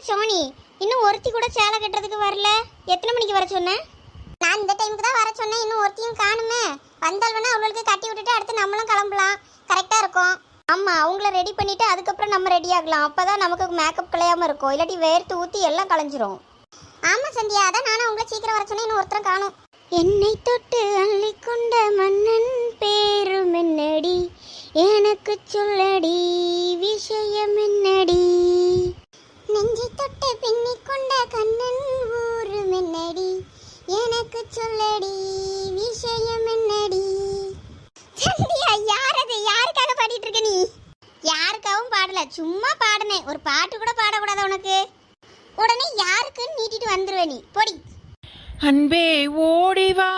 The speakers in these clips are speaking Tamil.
சோனி, இன்னும் ஒருத்தி கூட சேலை கட்டுறதுக்கு வரல. எத்தனை மணிக்கு வர சொன்னேன்? நான் இந்த டைமுக்கு தான் வர சொன்னேன். இன்னும் ஒருத்தியும் காணுமே. வந்தாலும்னா அவங்களுக்கு கட்டி விட்டுட்டு அடுத்து நம்மளும் கிளம்பலாம். கரெக்டாக இருக்கும். ஆமாம், அவங்கள ரெடி பண்ணிவிட்டு அதுக்கப்புறம் நம்ம ரெடி ஆகலாம். அப்போ தான் நமக்கு மேக்கப் கலையாமல் இருக்கும். இல்லாட்டி வேர்த்து ஊற்றி எல்லாம் கலைஞ்சிரும். ஆமாம் சந்தியா, அதான் நானும் அவங்கள சீக்கிரம் வர சொன்னேன். இன்னும் ஒருத்தரும் காணும். என்னை தொட்டு அள்ளிக்கொண்ட மன்னன் பேரும் என்னடி, எனக்கு சொல்லடி விஷயம் என்னடி, நெஞ்சை தொட்டு பின்னிக்கொண்ட கண்ணன் ஊரும் என்னடி, எனக்கு சொல்லடி விஷயம் என்னடி. சந்தியா, யார் அது? யாருக்காக பாடிட்டு இருக்க நீ? யாருக்காகவும் பாடல, சும்மா பாடினேன். ஒரு பாட்டு கூட பாடக்கூடாது உனக்கு? உடனே யாருக்குன்னு நீட்டிட்டு வந்துருவே நீ. பொடி. அன்பே ஓடிவா,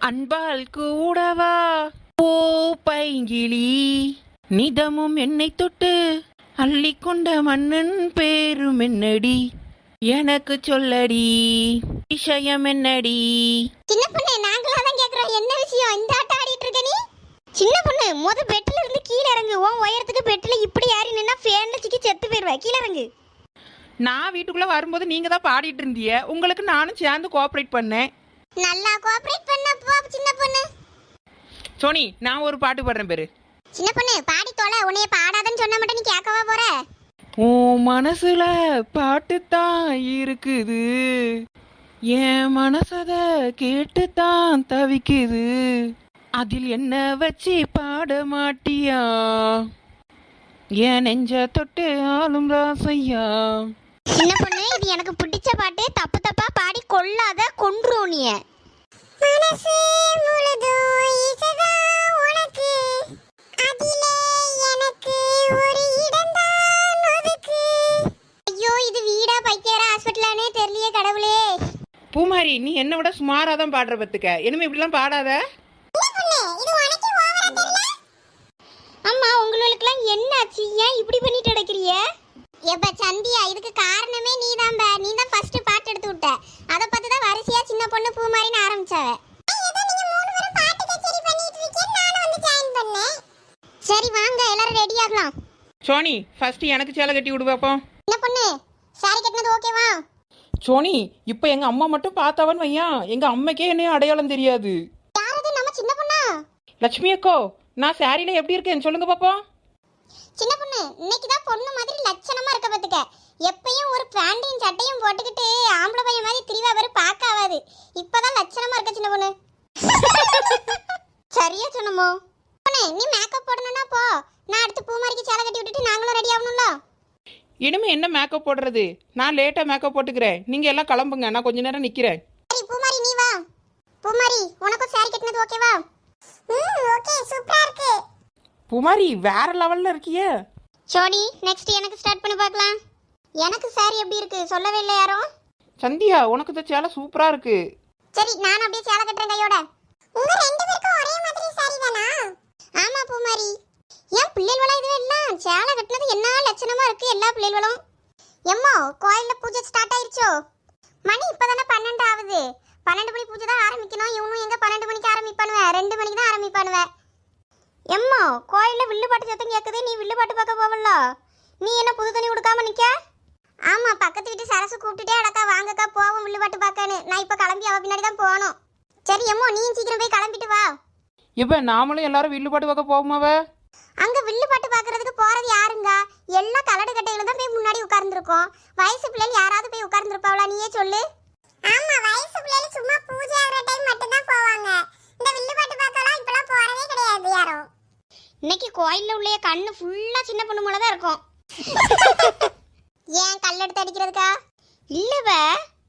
அன்பால் கூடவா, ஓ பைங்கிளி, நிதமும் என்னை தொட்டு அள்ளிக்கொண்ட மன்னன் பேரும் என்னடி, எனக்கு சொல்லடி விஷயம் என்னடி. சின்ன பொண்ணு, நாங்களா தான் கேக்குறோம், என்ன விஷயம்? இந்த ஆட்டம் ஆடிட்டு இருக்க நீ? சின்ன பொண்ணு, பெட்ல இருந்து கீழே இறங்கு. உன் உயரத்துக்கு பெட்ல இப்படி ஏறி நின்னா ஃபேன்ல சிக்கி செத்து போயிருவ. கீழே இறங்கு. நான் வீட்டுக்குள்ள வரும்போது நீங்க தான் பாடிட்டு இருந்தீங்க. உங்களுக்கு நானும் சேர்ந்து கோஆபரேட் பண்ணேன். நல்லா கோஆபரேட் பண்ண போ சின்ன பொண்ணு. சோனி, நான் ஒரு பாட்டு பாடுறேன் பேரு. சின்ன பொண்ணு, பாடி தொலை. உன்னைய பாடாதன்னு சொன்னா மட்டும் நீ கேட்கவா போற? உன் மனசுல பாட்டு தான் இருக்குது, என் மனசத கேட்டு தான் தவிக்குது, அதில் என்ன வச்சு பாட மாட்டியா, என் நெஞ்ச தொட்டு ஆளும் ராசையா. சின்ன பொண்ணு, இது எனக்கு பிடிச்ச பாட்டு. தப்பு தப்பா பாடி கொள்ளாத, கொன்றும் நீ. மனசு முழுதும் இசைதான் உனக்கு, அதிலே எனக்கு ஒரு இடம்தான் ஒதுக்கு. ஐயோ, இது வீடா பைத்தியரா ஹாஸ்பிட்டலானே தெரியலையே கடவுளே. பூமாரி, நீ என்ன விட சுமாரா தான் பாடுற பத்துக்க. இனிமே இப்படிலாம் பாடாத. அம்மா, உங்களுக்கெல்லாம் என்னாச்சு? ஏன் இப்படி பண்ணிட்டு நடக்கிறிய? எப்ப சந்தியா, இதுக்கு காரணமே நீதான். நீ தான் ஃபர்ஸ்ட் பாட்டு எடுத்து விட்ட. அத பார்த்து தான் வரிசையா சின்ன பொண்ணு பூமாரின்னு ஆரம்பிச்சாவ. சரி வாங்க, எல்லாரும் ரெடி ஆகலாம். சோனி, ஃபர்ஸ்ட் எனக்கு சேலை கட்டி விடு பாப்போம். சின்ன பொண்ணு, சாரி கட்டினது ஓகேவா? சோனி, இப்போ எங்க அம்மா மட்டும் பார்த்தாவன்னு வையா, எங்க அம்மைக்கே என்ன அடையாளம் தெரியாது. யாரது? நம்ம சின்ன பொண்ணா? லட்சுமி அக்கோ, நான் சாரியில எப்படி இருக்கேன்னு சொல்லுங்க பாப்போம். சின்ன பொண்ணு, இன்னைக்கு தான் பொண்ணு மாதிரி லட்சணமா இருக்க பாத்துக்க. எப்பயும் ஒரு பேண்டையும் சட்டையும் போட்டுக்கிட்டு ஆம்பளை பையன் மாதிரி திரிவா வர பார்க்க ஆகாது. இப்பதான் லட்சணமா இருக்க சின்ன பொண்ணு. சரியா சொன்னமோ? பொண்ணு, நீ மேக்கப் போடணும்னா போ. நான் அடுத்து பூமாரிக்கு சேலை கட்டி விட்டுட்டு நாங்களும் ரெடி ஆகணும்ல. இனிமே என்ன மேக்கப் போடுறது? நான் லேட்டா மேக்கப் போட்டுக்கிறேன். நீங்க எல்லாம் கிளம்புங்க, நான் கொஞ்ச நேரம் நிக்கிறேன். சரி பூமாரி, நீ வா. பூமாரி, உனக்கும் சாரி கட்டினது ஓகேவா? ஓகே, சூப்பரா இருக்கு. பூமாரி, வேற லெவல்ல இருக்கியே. சோடி, நெக்ஸ்ட் எனக்கு ஸ்டார்ட் பண்ணி பார்க்கலாம். எனக்கு சாரி எப்படி இருக்கு சொல்லவே இல்லை யாரும். சந்தியா, உனக்கு இந்த சேலை சூப்பரா இருக்கு. சரி, நான் அப்படியே சேலை கட்டுறேன் கையோட. உங்க ரெண்டு பேருக்கும் ஒரே மாதிரி சாரி தானா? ஆமா பூமாரி. ஏன் பிள்ளைகளா இது எல்லாம் சேலை கட்டினது என்ன லட்சணமா இருக்கு எல்லா பிள்ளைகளும். எம்மோ, கோயில்ல பூஜை ஸ்டார்ட் ஆயிருச்சோ? மணி இப்பதானே 12 ஆகுது. 12 மணி பூஜை தான் ஆரம்பிக்கணும். இவனும் எங்க 12 மணிக்கு ஆரம்பிப்பானுவ? 2 மணிக்கு தான் ஆரம்பிப்பானுவ. எம்மா, கோயில்ல வில்லு பாட்டு சத்தம் கேக்குது. நீ வில்லு பாட்டு பார்க்க போவல? நீ என்ன புது தண்ணி கொடுக்காம நிக்க? ஆமா, பக்கத்து வீட்டு சரசு கூப்பிட்டுட்டே அடக்கா, வாங்கக்கா போவோம் வில்லு பாட்டு பார்க்கன்னு. நான் இப்ப கிளம்பி அவ பின்னாடி தான் போகணும். சரி எம்மோ, நீ சீக்கிரம் போய் கிளம்பிட்டு வா. இப்ப நாமளும் எல்லாரும் வில்லு பாட்டு பார்க்க போவோமாவ? அங்க வில்லு பாட்டு பார்க்கறதுக்கு போறது யாருங்க? எல்லா கலடு கட்டைகளும் தான் போய் முன்னாடி உட்கார்ந்துருக்கோம். வயசு பிள்ளைகள் யாராவது போய் உட்கார்ந்துருப்பாவளா? நீயே சொல்லு. ஆமா, வயசு பிள்ளைகள் சும்மா பூஜை ஆகிற டைம் மட்டும் தான் போவாங்க. இந்த வில்லு பாட்டு பார்க்கலாம் இப்பலாம் போறதே கிடையாது யாரும். இன்னைக்கு கோயில்ல உள்ள கண்ணு ஃபுல்லா சின்ன பொண்ணு மேல தான் இருக்கும். ஏன் கல்லெடுத்து அடிக்கிறதுக்கா? இல்லவ,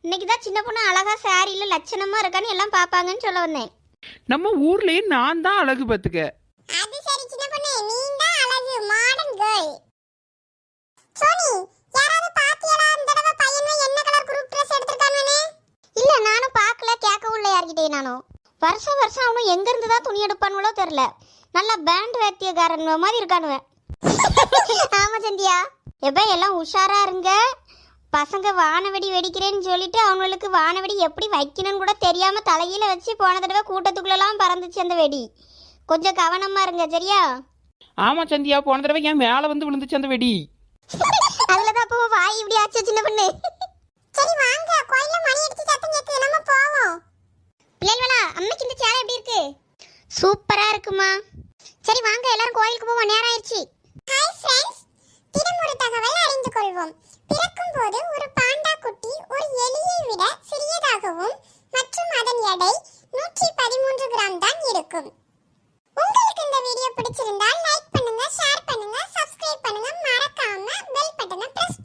இன்னைக்கு தான் சின்ன பொண்ணு அழகா சாரியில லட்சணமா இருக்கான்னு எல்லாம் பாப்பாங்கன்னு சொல்ல வந்தேன். நம்ம ஊர்லயே நான் தான் அழகு பத்துக்க. அது சரி சின்ன பொண்ணு, நீ தான் அழகு மாடர்ன் கேர்ள். சோனி, யாராவது பாத்தியடா இந்த தடவை பையனே என்ன கலர் குரூப் Dress எடுத்துட்டானே? இல்ல, நானும் பார்க்கல, கேட்கவும் இல்ல யார்கிட்டயே. நானும் வருஷம் அவனும் எங்க இருந்து தான் துணி எடுப்பானுவளோ தெரியல. நல்லா பேண்ட் வாத்தியக்காரன் மாதிரி இருக்கானுவ. ஆமா சந்தியா, எப்ப எல்லாம் உஷாரா இருங்க. பசங்க வானவெடி வெடிக்கிறேன்னு சொல்லிட்டு அவங்களுக்கு வானவெடி எப்படி வைக்கணும்னு கூட தெரியாம தலையில வச்சு போன தடவை கூட்டத்துக்குள்ளலாம் பறந்துச்சு அந்த வெடி. கொஞ்சம் கவனமா இருங்க சரியா? ஆமா சந்தியா, போன தடவை என் மேல வந்து விழுந்துச்சு அந்த வெடி. அதுலதான் அப்போ வாய் இப்படி ஆச்சு சின்ன பொண்ணு. சரி வாங்க, கோயில்ல மணி அடிச்சு சத்தம் கேக்குது, நம்ம போவோம். பிள்ளைகளா, அம்மைக்கு இந்த சேலை எப்படி இருக்கு? சூப்பரா இருக்குமா. சரி வாங்க எல்லாரும் கோயிலுக்கு போவோம், நேரம் ஆயிருச்சு. ஹாய் ஃப்ரெண்ட்ஸ், தினம் ஒரு தகவல் அறிந்து கொள்வோம். பிறக்கும் போது ஒரு பாண்டா குட்டி ஒரு எலியை விட சிறியதாகவும் மற்றும் அதன் எடை 113 கிராம் தான் இருக்கும். உங்களுக்கு இந்த வீடியோ பிடிச்சிருந்தால் லைக் பண்ணுங்க, ஷேர் பண்ணுங்க, சப்ஸ்கிரைப் பண்ணுங்க, மறக்காம பெல் பட்டனை பிரஸ்